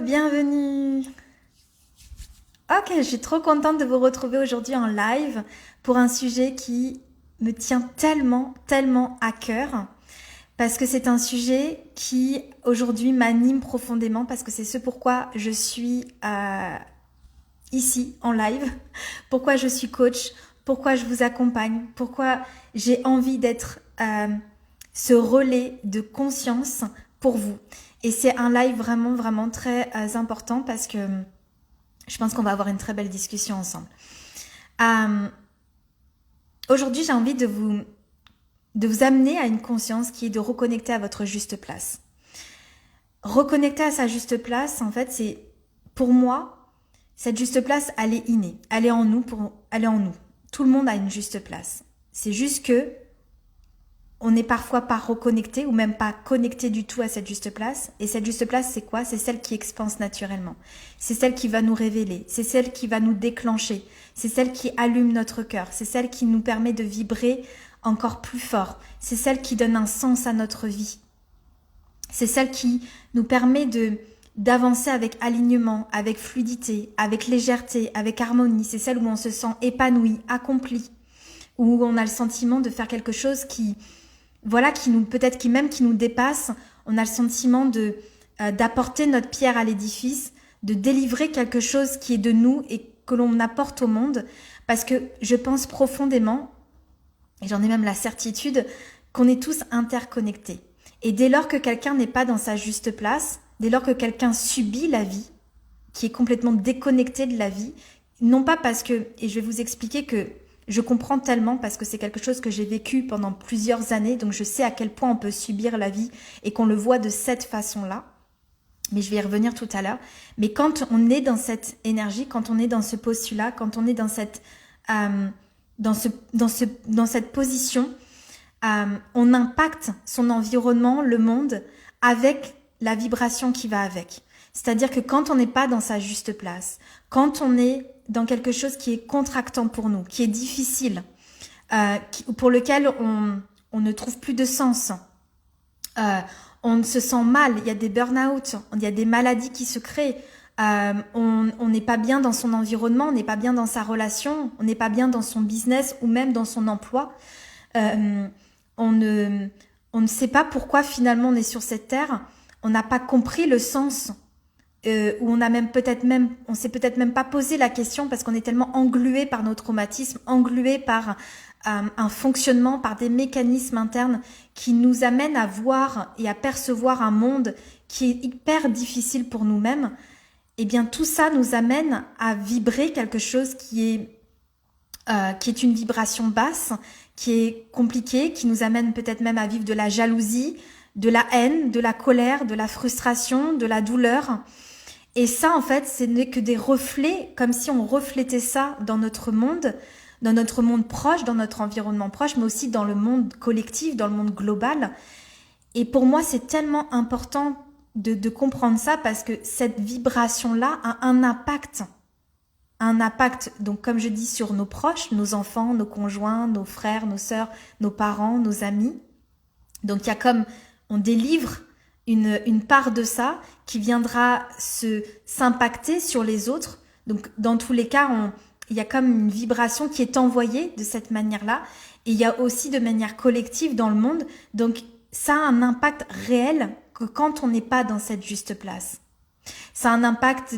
bienvenue. Ok, je suis trop contente de vous retrouver aujourd'hui en live pour un sujet qui me tient tellement, tellement à cœur parce que c'est un sujet qui aujourd'hui m'anime profondément parce que c'est ce pourquoi je suis ici en live, pourquoi je suis coach, pourquoi je vous accompagne, pourquoi j'ai envie d'être ce relais de conscience pour vous. Et c'est un live vraiment, vraiment très important parce que je pense qu'on va avoir une très belle discussion ensemble. Aujourd'hui, j'ai envie de vous amener à une conscience qui est de reconnecter à votre juste place. Reconnecter à sa juste place, en fait, c'est, pour moi, cette juste place, elle est innée. Elle est en nous. Tout le monde a une juste place. C'est juste que on n'est parfois pas reconnecté ou même pas connecté du tout à cette juste place. Et cette juste place, c'est quoi? C'est celle qui expanse naturellement. C'est celle qui va nous révéler. C'est celle qui va nous déclencher. C'est celle qui allume notre cœur. C'est celle qui nous permet de vibrer encore plus fort. C'est celle qui donne un sens à notre vie. C'est celle qui nous permet d'avancer avec alignement, avec fluidité, avec légèreté, avec harmonie. C'est celle où on se sent épanoui, accompli, où on a le sentiment de faire quelque chose qui nous dépasse. On a le sentiment d'apporter notre pierre à l'édifice, de délivrer quelque chose qui est de nous et que l'on apporte au monde. Parce que je pense profondément, et j'en ai même la certitude, qu'on est tous interconnectés. Et dès lors que quelqu'un n'est pas dans sa juste place, dès lors que quelqu'un subit la vie, qui est complètement déconnecté de la vie, non pas parce que, et je vais vous expliquer que je comprends tellement parce que c'est quelque chose que j'ai vécu pendant plusieurs années, donc je sais à quel point on peut subir la vie et qu'on le voit de cette façon-là. Mais je vais y revenir tout à l'heure. Mais quand on est dans cette énergie, quand on est dans ce postulat, quand on est dans cette position, on impacte son environnement, le monde, avec la vibration qui va avec. C'est-à-dire que quand on n'est pas dans sa juste place, quand on est dans quelque chose qui est contractant pour nous, qui est difficile, pour lequel on ne trouve plus de sens, on se sent mal, il y a des burn-out, il y a des maladies qui se créent, on n'est pas bien dans son environnement, on n'est pas bien dans sa relation, on n'est pas bien dans son business ou même dans son emploi. On ne sait pas pourquoi finalement on est sur cette terre, on n'a pas compris le sens, où on s'est peut-être même pas posé la question parce qu'on est tellement englué par nos traumatismes, englué par un fonctionnement, par des mécanismes internes qui nous amènent à voir et à percevoir un monde qui est hyper difficile pour nous-mêmes. Et bien tout ça nous amène à vibrer quelque chose qui est une vibration basse, qui est compliquée, qui nous amène peut-être même à vivre de la jalousie, de la haine, de la colère, de la frustration, de la douleur. Et ça, en fait, ce n'est que des reflets, comme si on reflétait ça dans notre monde proche, dans notre environnement proche, mais aussi dans le monde collectif, dans le monde global. Et pour moi, c'est tellement important de comprendre ça parce que cette vibration-là a un impact. Un impact, donc comme je dis, sur nos proches, nos enfants, nos conjoints, nos frères, nos sœurs, nos parents, nos amis. Donc il y a comme, on délivre une part de ça qui viendra s'impacter sur les autres. Donc dans tous les cas, il y a comme une vibration qui est envoyée de cette manière-là. Et il y a aussi de manière collective dans le monde. Donc ça a un impact réel que quand on n'est pas dans cette juste place. Ça a un impact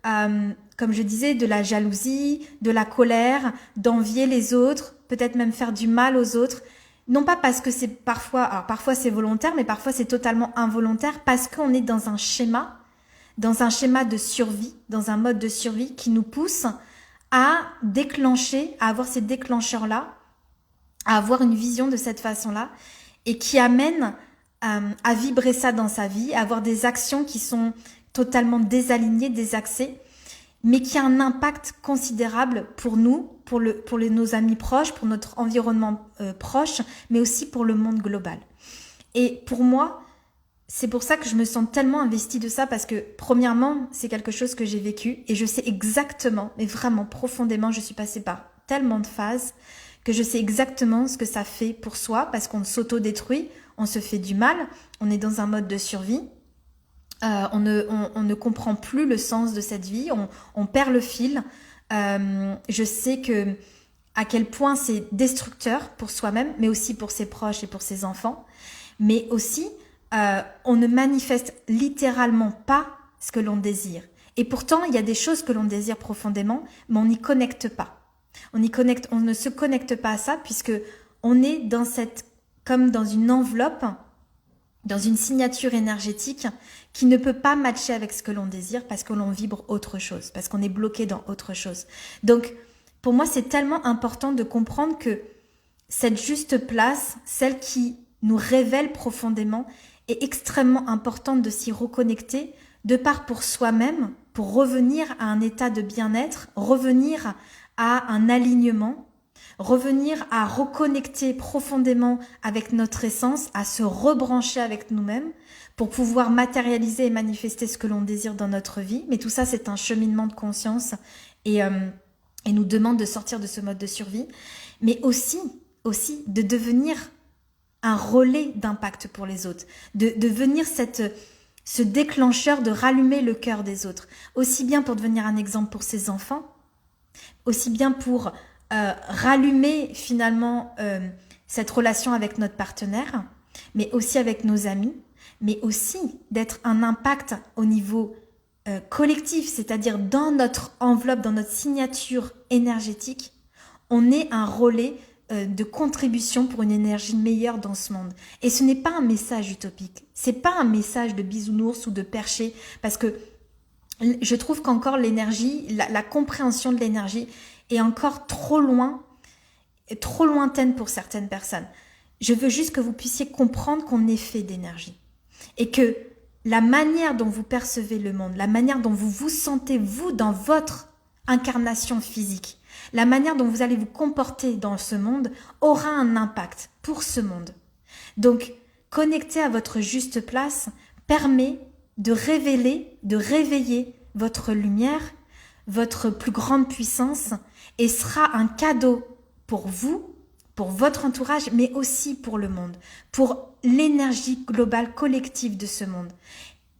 comme je disais, de la jalousie, de la colère, d'envier les autres, peut-être même faire du mal aux autres. Non pas parce que c'est parfois c'est volontaire, mais parfois c'est totalement involontaire parce qu'on est dans un schéma de survie, dans un mode de survie qui nous pousse à déclencher, à avoir ces déclencheurs-là, à avoir une vision de cette façon-là et qui amène à vibrer ça dans sa vie, à avoir des actions qui sont totalement désalignées, désaxées, mais qui a un impact considérable pour nous, pour nos amis proches, pour notre environnement proche, mais aussi pour le monde global. Et pour moi, c'est pour ça que je me sens tellement investie de ça, parce que premièrement, c'est quelque chose que j'ai vécu, et je sais exactement, mais vraiment profondément, je suis passée par tellement de phases, que je sais exactement ce que ça fait pour soi, parce qu'on s'auto-détruit, on se fait du mal, on est dans un mode de survie, on ne comprend plus le sens de cette vie, on perd le fil. Je sais à quel point c'est destructeur pour soi-même, mais aussi pour ses proches et pour ses enfants. Mais aussi, on ne manifeste littéralement pas ce que l'on désire. Et pourtant, il y a des choses que l'on désire profondément, mais on n'y connecte pas. On ne se connecte pas à ça, puisque on est comme dans une enveloppe, dans une signature énergétique qui ne peut pas matcher avec ce que l'on désire parce que l'on vibre autre chose, parce qu'on est bloqué dans autre chose. Donc, pour moi, c'est tellement important de comprendre que cette juste place, celle qui nous révèle profondément, est extrêmement importante de s'y reconnecter, de part pour soi-même, pour revenir à un état de bien-être, revenir à un alignement, revenir à reconnecter profondément avec notre essence, à se rebrancher avec nous-mêmes pour pouvoir matérialiser et manifester ce que l'on désire dans notre vie. Mais tout ça, c'est un cheminement de conscience et nous demande de sortir de ce mode de survie, mais aussi de devenir un relais d'impact pour les autres, de devenir ce déclencheur, de rallumer le cœur des autres, aussi bien pour devenir un exemple pour ses enfants, aussi bien pour rallumer finalement cette relation avec notre partenaire, mais aussi avec nos amis, mais aussi d'être un impact au niveau collectif, c'est-à-dire dans notre enveloppe, dans notre signature énergétique, on est un relais de contribution pour une énergie meilleure dans ce monde. Et ce n'est pas un message utopique, c'est pas un message de bisounours ou de perché, parce que je trouve qu'encore l'énergie, la compréhension de l'énergie est encore trop lointaine pour certaines personnes. Je veux juste que vous puissiez comprendre qu'on est fait d'énergie et que la manière dont vous percevez le monde, la manière dont vous vous sentez, vous, dans votre incarnation physique, la manière dont vous allez vous comporter dans ce monde aura un impact pour ce monde. Donc, connecter à votre juste place permet de réveiller votre lumière, votre plus grande puissance, et sera un cadeau pour vous, pour votre entourage, mais aussi pour le monde, pour l'énergie globale collective de ce monde.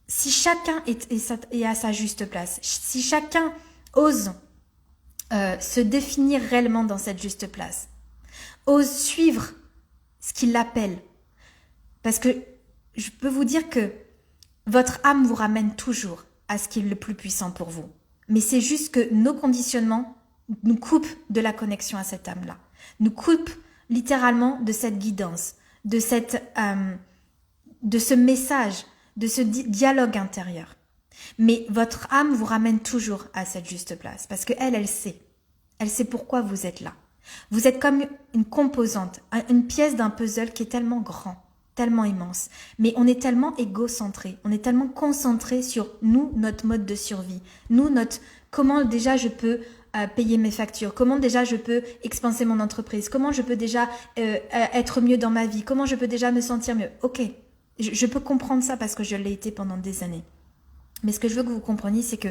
Si chacun est à sa juste place, si chacun ose se définir réellement dans cette juste place, ose suivre ce qui l'appelle, parce que je peux vous dire que votre âme vous ramène toujours à ce qui est le plus puissant pour vous. Mais c'est juste que nos conditionnements nous coupent de la connexion à cette âme-là, nous coupent littéralement de cette guidance, de ce message, de ce dialogue intérieur. Mais votre âme vous ramène toujours à cette juste place, parce qu'elle sait. Elle sait pourquoi vous êtes là. Vous êtes comme une composante, une pièce d'un puzzle qui est tellement grand, tellement immense. Mais on est tellement égocentré, on est tellement concentré sur nous, notre mode de survie. Nous, comment déjà je peux payer mes factures, comment déjà je peux expanser mon entreprise, comment je peux déjà être mieux dans ma vie, comment je peux déjà me sentir mieux. Ok, je peux comprendre ça parce que je l'ai été pendant des années. Mais ce que je veux que vous compreniez, c'est que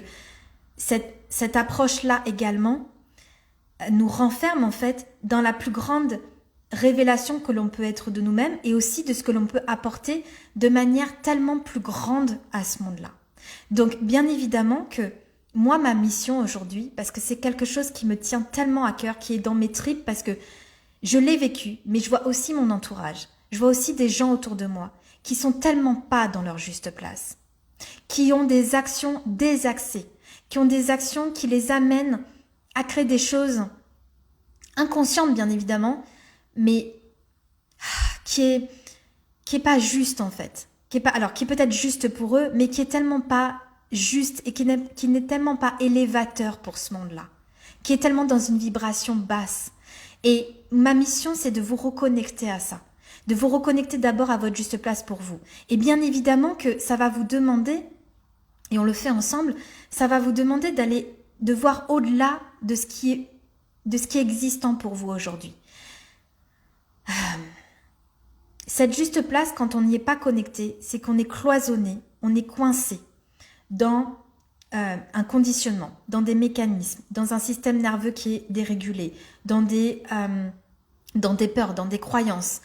cette approche-là également nous renferme en fait dans la plus grande révélation que l'on peut être de nous-mêmes et aussi de ce que l'on peut apporter de manière tellement plus grande à ce monde-là. Donc bien évidemment que moi, ma mission aujourd'hui, parce que c'est quelque chose qui me tient tellement à cœur, qui est dans mes tripes, parce que je l'ai vécu, mais je vois aussi mon entourage, je vois aussi des gens autour de moi qui sont tellement pas dans leur juste place, qui ont des actions désaxées, qui ont des actions qui les amènent à créer des choses inconscientes bien évidemment, mais qui est pas juste en fait, qui est peut-être juste pour eux, mais qui est tellement pas juste et qui n'est tellement pas élévateur pour ce monde-là, qui est tellement dans une vibration basse. Et ma mission, c'est de vous reconnecter à ça, de vous reconnecter d'abord à votre juste place pour vous. Et bien évidemment que ça va vous demander, et on le fait ensemble, ça va vous demander de voir au-delà de ce qui est existant pour vous aujourd'hui. Cette juste place, quand on n'y est pas connecté, c'est qu'on est cloisonné, on est coincé dans un conditionnement, dans des mécanismes, dans un système nerveux qui est dérégulé, dans des peurs, dans des croyances.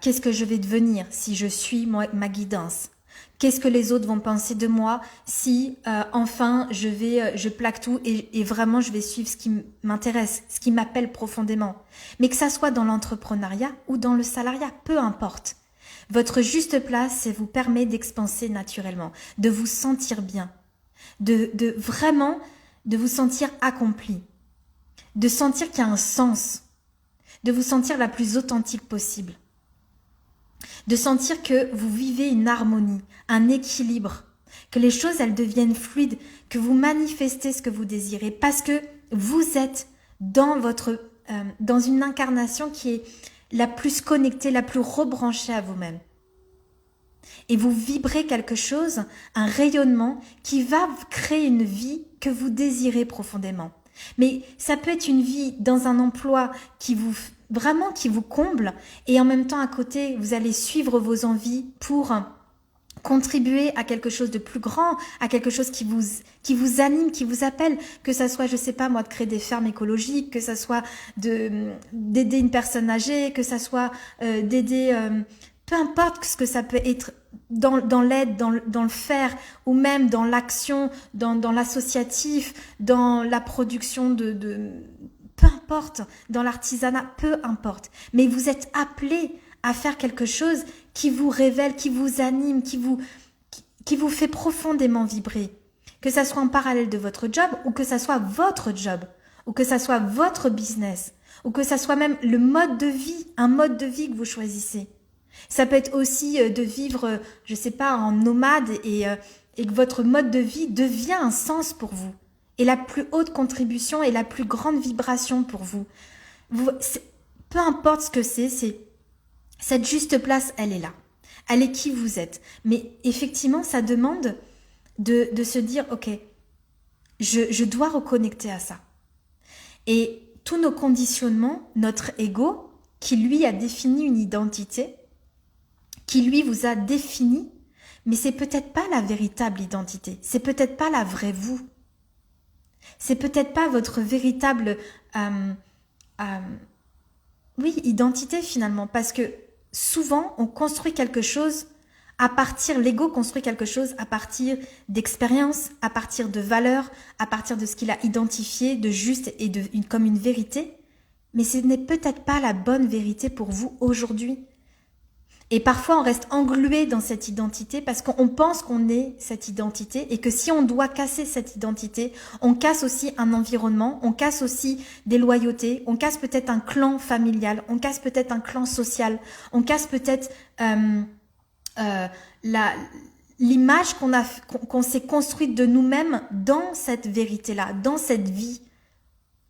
Qu'est-ce que je vais devenir si je suis ma guidance? Qu'est-ce que les autres vont penser de moi si enfin je plaque tout et vraiment je vais suivre ce qui m'intéresse, ce qui m'appelle profondément. Mais que ça soit dans l'entrepreneuriat ou dans le salariat, peu importe. Votre juste place, ça vous permet d'expanser naturellement, de vous sentir bien, de vraiment de vous sentir accompli, de sentir qu'il y a un sens, de vous sentir la plus authentique possible. De sentir que vous vivez une harmonie, un équilibre, que les choses elles deviennent fluides, que vous manifestez ce que vous désirez parce que vous êtes dans une incarnation qui est la plus connectée, la plus rebranchée à vous-même. Et vous vibrez quelque chose, un rayonnement qui va créer une vie que vous désirez profondément. Mais ça peut être une vie dans un emploi qui vous comble et en même temps à côté, vous allez suivre vos envies pour contribuer à quelque chose de plus grand, à quelque chose qui vous anime, qui vous appelle, que ça soit, je sais pas moi, de créer des fermes écologiques, que ça soit d'aider une personne âgée, que ça soit d'aider, peu importe ce que ça peut être dans l'aide, dans le faire, ou même dans l'action, dans l'associatif, dans la production peu importe, dans l'artisanat, peu importe. Mais vous êtes appelés à faire quelque chose qui vous révèle, qui vous anime, qui vous fait profondément vibrer. Que ça soit en parallèle de votre job, ou que ça soit votre job, ou que ça soit votre business, ou que ça soit même le mode de vie, un mode de vie que vous choisissez. Ça peut être aussi de vivre, je sais pas, en nomade et que votre mode de vie devient un sens pour vous. Et la plus haute contribution et la plus grande vibration pour vous. Peu importe ce que c'est cette juste place, elle est là. Elle est qui vous êtes. Mais effectivement, ça demande de se dire, ok, je dois reconnecter à ça. Et tous nos conditionnements, notre ego, qui lui a défini une identité, qui lui vous a défini, mais c'est peut-être pas la véritable identité, c'est peut-être pas la vraie vous. C'est peut-être pas votre véritable identité finalement, parce que souvent on construit quelque chose l'ego construit quelque chose à partir d'expériences, à partir de valeurs, à partir de ce qu'il a identifié de juste et comme une vérité, mais ce n'est peut-être pas la bonne vérité pour vous aujourd'hui. Et parfois, on reste englué dans cette identité parce qu'on pense qu'on est cette identité et que si on doit casser cette identité, on casse aussi un environnement, on casse aussi des loyautés, on casse peut-être un clan familial, on casse peut-être un clan social, on casse peut-être l'image qu'on s'est construite de nous-mêmes dans cette vérité-là, dans cette vie.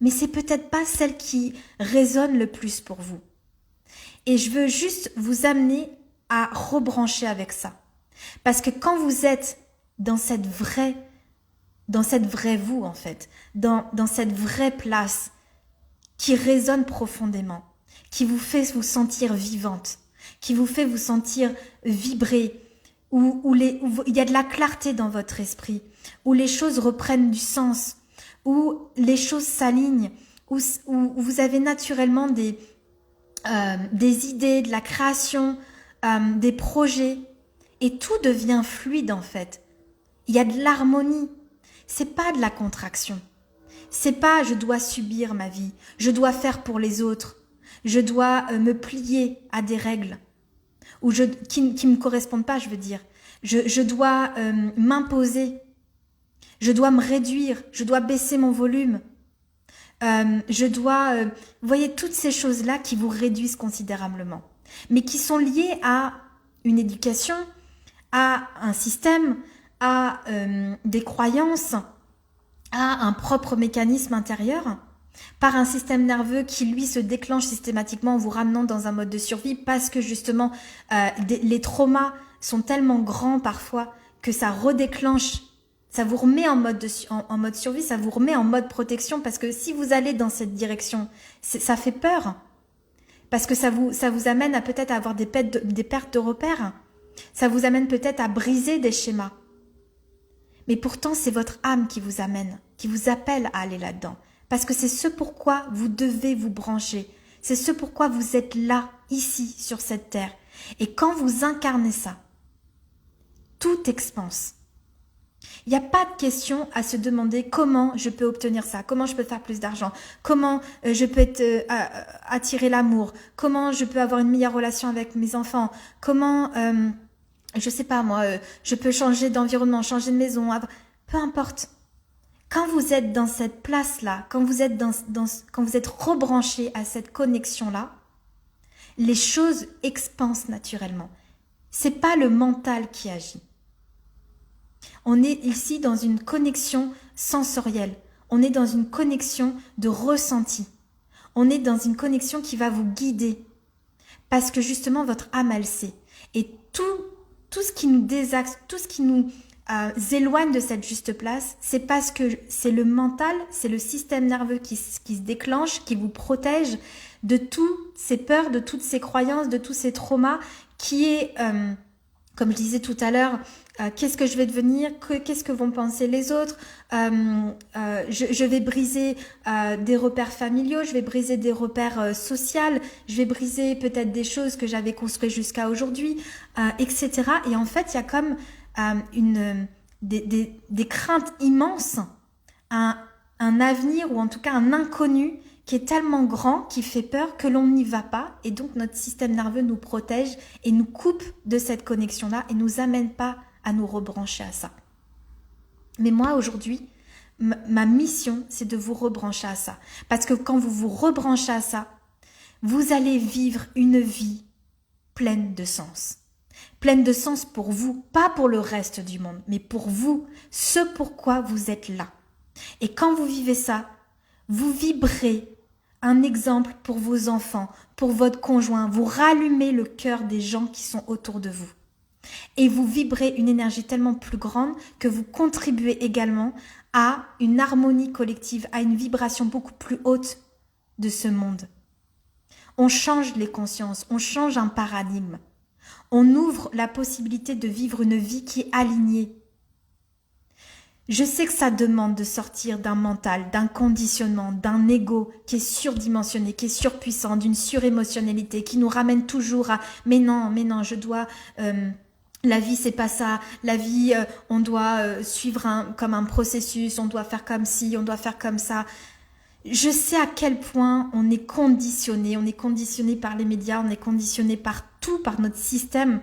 Mais c'est peut-être pas celle qui résonne le plus pour vous. Et je veux juste vous amener à rebrancher avec ça. Parce que quand vous êtes dans cette vraie vous en fait, dans cette vraie place qui résonne profondément, qui vous fait vous sentir vivante, qui vous fait vous sentir vibrer, où il y a de la clarté dans votre esprit, où les choses reprennent du sens, où les choses s'alignent, où vous avez naturellement des idées, de la création, des projets, et tout devient fluide en fait. Il y a de l'harmonie, c'est pas de la contraction. C'est pas je dois subir ma vie, je dois faire pour les autres, je dois me plier à des règles qui me correspondent pas, je veux dire. Je dois m'imposer, je dois me réduire, je dois baisser mon volume. Je dois, vous voyez, toutes ces choses-là qui vous réduisent considérablement, mais qui sont liées à une éducation, à un système, à des croyances, à un propre mécanisme intérieur, par un système nerveux qui, lui, se déclenche systématiquement en vous ramenant dans un mode de survie parce que, justement, les traumas sont tellement grands parfois que ça redéclonche. Ça vous remet en mode survie, ça vous remet en mode protection parce que si vous allez dans cette direction, ça fait peur. Parce que ça vous amène à peut-être avoir des pertes de repères. Ça vous amène peut-être à briser des schémas. Mais pourtant, c'est votre âme qui vous amène, qui vous appelle à aller là-dedans. Parce que c'est ce pourquoi vous devez vous brancher. C'est ce pourquoi vous êtes là, ici, sur cette terre. Et quand vous incarnez ça, tout expanse. Il n'y a pas de question à se demander comment je peux obtenir ça, comment je peux faire plus d'argent, comment je peux attirer l'amour, comment je peux avoir une meilleure relation avec mes enfants, comment, je sais pas moi, je peux changer d'environnement, changer de maison, peu importe. Quand vous êtes dans cette place-là, quand vous êtes quand vous êtes rebranché à cette connexion-là, les choses expansent naturellement. C'est pas le mental qui agit. On est ici dans une connexion sensorielle. On est dans une connexion de ressenti. On est dans une connexion qui va vous guider. Parce que justement, votre âme, elle sait. Et tout ce qui nous désaxe, tout ce qui nous éloigne de cette juste place, c'est parce que c'est le mental, c'est le système nerveux qui se déclenche, qui vous protège de toutes ces peurs, de toutes ces croyances, de tous ces traumas, qui est, comme je disais tout à l'heure, qu'est-ce que je vais devenir, qu'est-ce que vont penser les autres, je vais briser des repères familiaux, je vais briser des repères sociaux, je vais briser peut-être des choses que j'avais construites jusqu'à aujourd'hui, etc. Et en fait, il y a comme des craintes immenses, un avenir ou en tout cas un inconnu qui est tellement grand, qui fait peur que l'on n'y va pas et donc notre système nerveux nous protège et nous coupe de cette connexion-là et nous amène pas à nous rebrancher à ça. Mais moi aujourd'hui, ma mission c'est de vous rebrancher à ça parce que quand vous vous rebranchez à ça, vous allez vivre une vie pleine de sens. Pleine de sens pour vous, pas pour le reste du monde, mais pour vous, ce pourquoi vous êtes là. Et quand vous vivez ça, vous vibrez un exemple pour vos enfants, pour votre conjoint, vous rallumez le cœur des gens qui sont autour de vous. Et vous vibrez une énergie tellement plus grande que vous contribuez également à une harmonie collective, à une vibration beaucoup plus haute de ce monde. On change les consciences, on change un paradigme. On ouvre la possibilité de vivre une vie qui est alignée. Je sais que ça demande de sortir d'un mental, d'un conditionnement, d'un ego qui est surdimensionné, qui est surpuissant, d'une surémotionnalité, qui nous ramène toujours à « mais non, je dois… la vie, c'est pas ça. La vie, on doit suivre comme un processus, on doit faire comme ci, on doit faire comme ça. » Je sais à quel point on est conditionné par les médias, on est conditionné par tout, par notre système,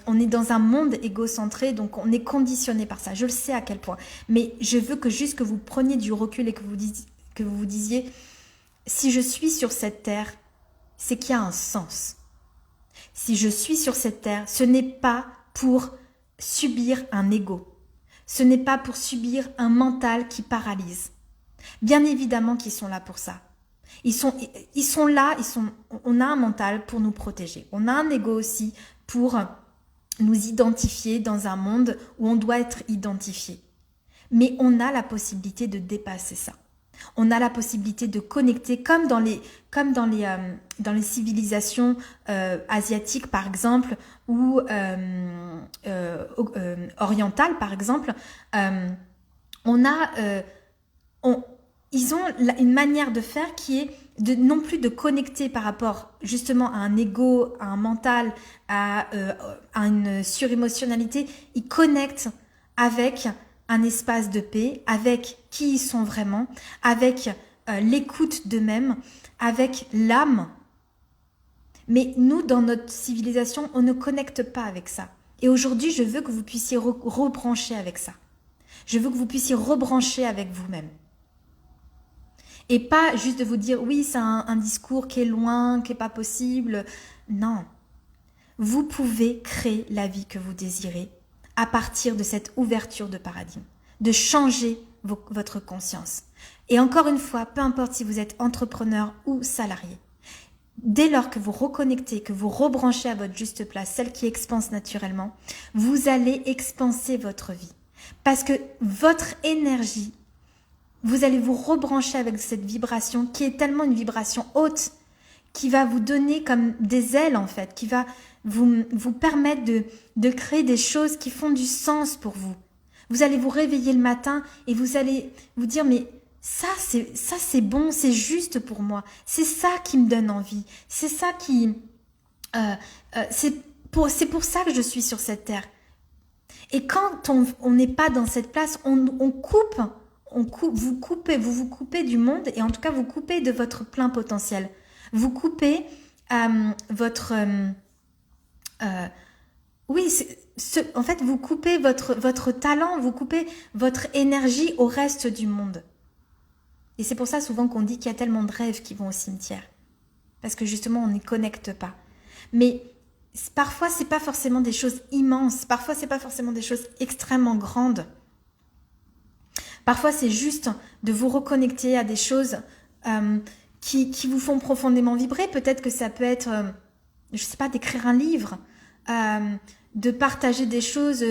on est dans un monde égocentré, donc on est conditionné par ça. Je le sais à quel point. Mais je veux que vous preniez du recul et que vous vous disiez, si je suis sur cette terre, c'est qu'il y a un sens. Si je suis sur cette terre, ce n'est pas pour subir un ego. Ce n'est pas pour subir un mental qui paralyse. Bien évidemment qu'ils sont là pour ça. Ils sont là, on a un mental pour nous protéger. On a un ego aussi pour nous identifier dans un monde où on doit être identifié. Mais on a la possibilité de dépasser ça. On a la possibilité de connecter comme dans les civilisations asiatiques par exemple ou orientales par exemple. Ils ont une manière de faire qui est non plus de connecter par rapport justement à un ego, à un mental, à une surémotionnalité. Ils connectent avec un espace de paix, avec qui ils sont vraiment, avec l'écoute d'eux-mêmes, avec l'âme. Mais nous, dans notre civilisation, on ne connecte pas avec ça. Et aujourd'hui, je veux que vous puissiez rebrancher avec ça. Je veux que vous puissiez rebrancher avec vous-même. Et pas juste de vous dire, oui, c'est un discours qui est loin, qui n'est pas possible. Non. Vous pouvez créer la vie que vous désirez à partir de cette ouverture de paradigme, de changer votre conscience. Et encore une fois, peu importe si vous êtes entrepreneur ou salarié, dès lors que vous reconnectez, que vous rebranchez à votre juste place, celle qui expanse naturellement, vous allez expanser votre vie. Parce que votre énergie, vous allez vous rebrancher avec cette vibration qui est tellement une vibration haute, qui va vous donner comme des ailes en fait, qui va vous permettre de créer des choses qui font du sens pour vous. Vous allez vous réveiller le matin et vous allez vous dire mais ça c'est bon, c'est juste pour moi, c'est ça qui me donne envie, c'est ça qui c'est pour ça que je suis sur cette terre. Et quand on n'est pas dans cette place, vous vous coupez du monde, et en tout cas vous coupez de votre plein potentiel. Vous coupez votre... en fait, vous coupez votre talent, vous coupez votre énergie au reste du monde. Et c'est pour ça souvent qu'on dit qu'il y a tellement de rêves qui vont au cimetière. Parce que justement, on n'y connecte pas. Mais parfois, c'est pas forcément des choses immenses. Parfois, c'est pas forcément des choses extrêmement grandes. Parfois, c'est juste de vous reconnecter à des choses qui vous font profondément vibrer. Peut-être que ça peut être, je sais pas, d'écrire un livre, de partager des choses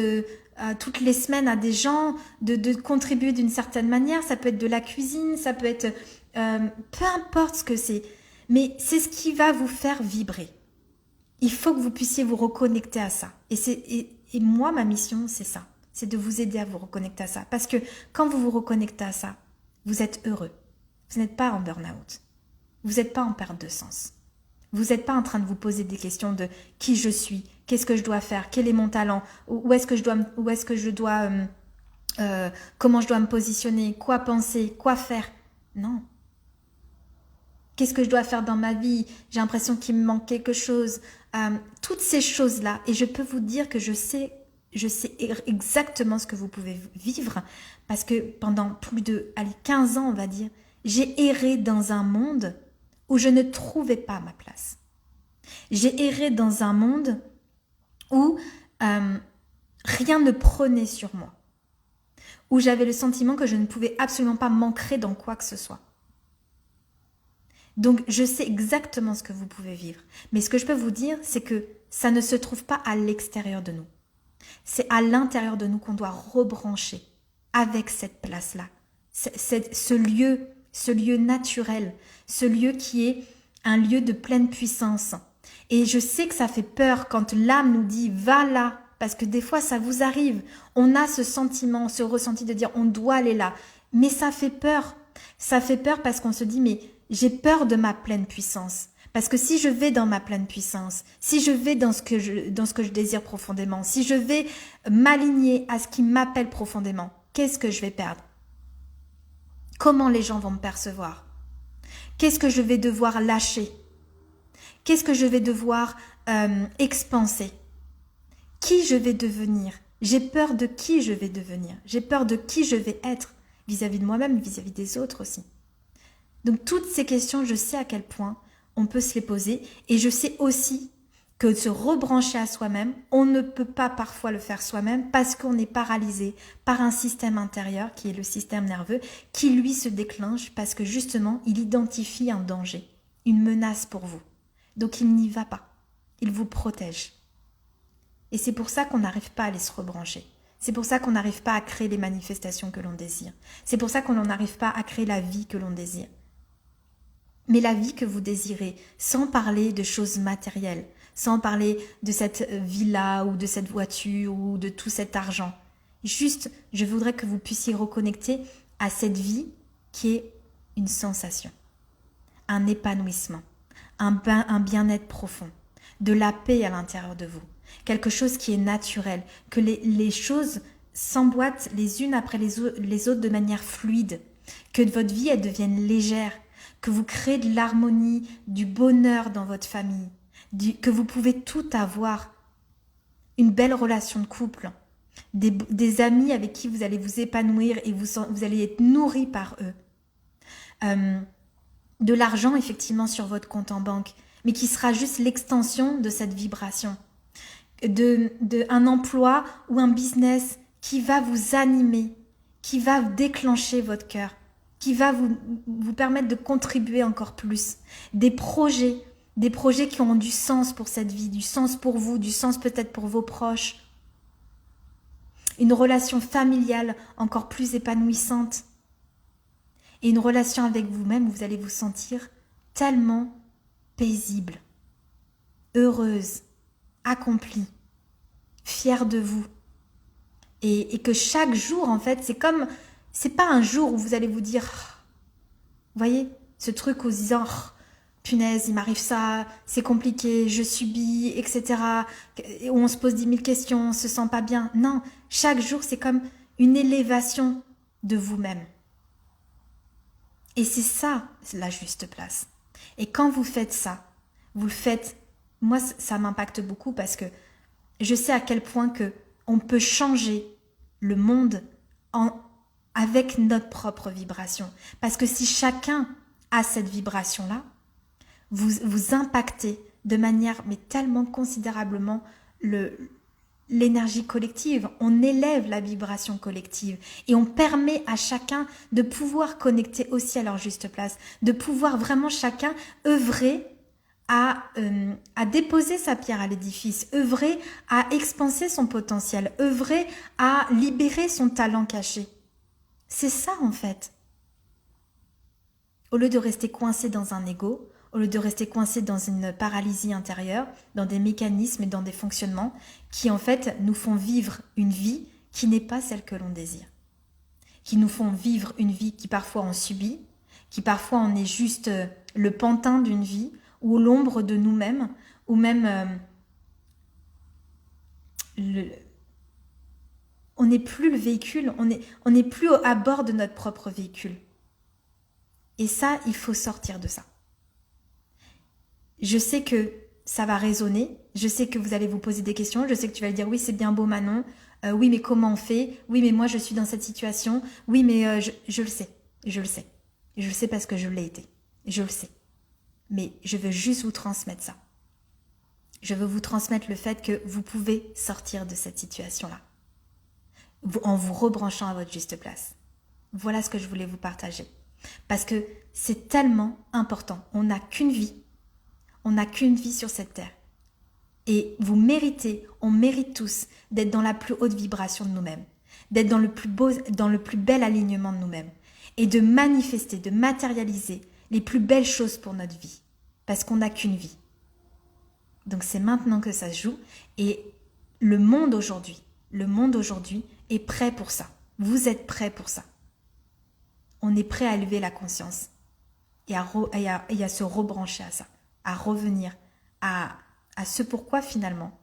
toutes les semaines à des gens, de contribuer d'une certaine manière. Ça peut être de la cuisine, ça peut être peu importe ce que c'est. Mais c'est ce qui va vous faire vibrer. Il faut que vous puissiez vous reconnecter à ça. Et moi, ma mission, c'est ça. C'est de vous aider à vous reconnecter à ça. Parce que quand vous vous reconnectez à ça, vous êtes heureux. Vous n'êtes pas en burn-out. Vous n'êtes pas en perte de sens. Vous n'êtes pas en train de vous poser des questions de qui je suis, qu'est-ce que je dois faire, quel est mon talent, comment je dois me positionner, quoi penser, quoi faire. Non. Qu'est-ce que je dois faire dans ma vie? J'ai l'impression qu'il me manque quelque chose. Toutes ces choses-là. Et je peux vous dire que je sais exactement ce que vous pouvez vivre. Parce que pendant plus de 15 ans, on va dire, j'ai erré dans un monde où je ne trouvais pas ma place. J'ai erré dans un monde où rien ne prenait sur moi. Où j'avais le sentiment que je ne pouvais absolument pas m'ancrer dans quoi que ce soit. Donc, je sais exactement ce que vous pouvez vivre. Mais ce que je peux vous dire, c'est que ça ne se trouve pas à l'extérieur de nous. C'est à l'intérieur de nous qu'on doit rebrancher avec cette place-là. Ce lieu naturel, ce lieu qui est un lieu de pleine puissance. Et je sais que ça fait peur quand l'âme nous dit « va là », parce que des fois, ça vous arrive. On a ce sentiment, ce ressenti de dire « on doit aller là ». Mais ça fait peur. Ça fait peur parce qu'on se dit « mais j'ai peur de ma pleine puissance ». Parce que si je vais dans ma pleine puissance, si je vais dans ce que je désire profondément, si je vais m'aligner à ce qui m'appelle profondément, qu'est-ce que je vais perdre? Comment les gens vont me percevoir? Qu'est-ce que je vais devoir lâcher? Qu'est-ce que je vais devoir expanser? Qui je vais devenir? J'ai peur de qui je vais devenir. J'ai peur de qui je vais être vis-à-vis de moi-même, vis-à-vis des autres aussi. Donc toutes ces questions, je sais à quel point on peut se les poser et je sais aussi que se rebrancher à soi-même, on ne peut pas parfois le faire soi-même parce qu'on est paralysé par un système intérieur qui est le système nerveux qui lui se déclenche parce que justement il identifie un danger, une menace pour vous. Donc il n'y va pas, il vous protège. Et c'est pour ça qu'on n'arrive pas à aller se rebrancher. C'est pour ça qu'on n'arrive pas à créer les manifestations que l'on désire. C'est pour ça qu'on n'arrive pas à créer la vie que l'on désire. Mais la vie que vous désirez, sans parler de choses matérielles, sans parler de cette villa ou de cette voiture ou de tout cet argent. Juste, je voudrais que vous puissiez reconnecter à cette vie qui est une sensation, un épanouissement, un bien-être profond, de la paix à l'intérieur de vous, quelque chose qui est naturel, que les choses s'emboîtent les unes après les autres de manière fluide, que votre vie elle devienne légère, que vous créez de l'harmonie, du bonheur dans votre famille, que vous pouvez tout avoir, une belle relation de couple, des amis avec qui vous allez vous épanouir et vous allez être nourris par eux, de l'argent effectivement sur votre compte en banque, mais qui sera juste l'extension de cette vibration, un emploi ou un business qui va vous animer, qui va déclencher votre cœur, qui va vous permettre de contribuer encore plus. Des projets qui ont du sens pour cette vie, du sens pour vous, du sens peut-être pour vos proches. Une relation familiale encore plus épanouissante. Et une relation avec vous-même où vous allez vous sentir tellement paisible, heureuse, accomplie, fière de vous. Et que chaque jour, en fait, c'est pas un jour où vous allez vous dire, vous voyez, ce truc où vous disant, punaise, il m'arrive ça, c'est compliqué, je subis, etc. Où on se pose 10 000 questions, on se sent pas bien. Non, chaque jour, c'est comme une élévation de vous-même. Et c'est ça, la juste place. Et quand vous faites ça, vous le faites, moi ça m'impacte beaucoup parce que je sais à quel point que on peut changer le monde avec notre propre vibration. Parce que si chacun a cette vibration-là, vous impactez de manière mais tellement considérablement l'énergie collective. On élève la vibration collective et on permet à chacun de pouvoir connecter aussi à leur juste place, de pouvoir vraiment chacun œuvrer à déposer sa pierre à l'édifice, œuvrer à expanser son potentiel, œuvrer à libérer son talent caché. C'est ça en fait. Au lieu de rester coincé dans un ego, au lieu de rester coincé dans une paralysie intérieure, dans des mécanismes et dans des fonctionnements qui en fait nous font vivre une vie qui n'est pas celle que l'on désire. Qui nous font vivre une vie qui parfois on subit, qui parfois on est juste le pantin d'une vie, ou l'ombre de nous-mêmes, ou même on n'est plus le véhicule, on n'est plus à bord de notre propre véhicule. Et ça, il faut sortir de ça. Je sais que ça va résonner, je sais que vous allez vous poser des questions, je sais que tu vas dire oui c'est bien beau Manon, oui mais comment on fait, oui mais moi je suis dans cette situation, oui mais je le sais, je le sais parce que je l'ai été, je le sais. Mais je veux juste vous transmettre ça. Je veux vous transmettre le fait que vous pouvez sortir de cette situation-là en vous rebranchant à votre juste place. Voilà ce que je voulais vous partager. Parce que c'est tellement important. On n'a qu'une vie. On n'a qu'une vie sur cette terre. Et vous méritez, on mérite tous d'être dans la plus haute vibration de nous-mêmes, d'être dans le plus beau, dans le plus bel alignement de nous-mêmes et de manifester, de matérialiser les plus belles choses pour notre vie, parce qu'on n'a qu'une vie. Donc c'est maintenant que ça se joue et le monde aujourd'hui est prêt pour ça. Vous êtes prêts pour ça. On est prêt à élever la conscience et à se rebrancher à ça, à revenir à ce pourquoi finalement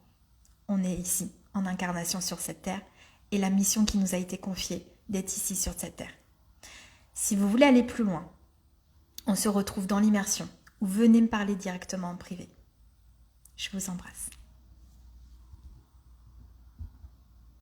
on est ici en incarnation sur cette terre et la mission qui nous a été confiée d'être ici sur cette terre. Si vous voulez aller plus loin, on se retrouve dans l'immersion ou venez me parler directement en privé. Je vous embrasse.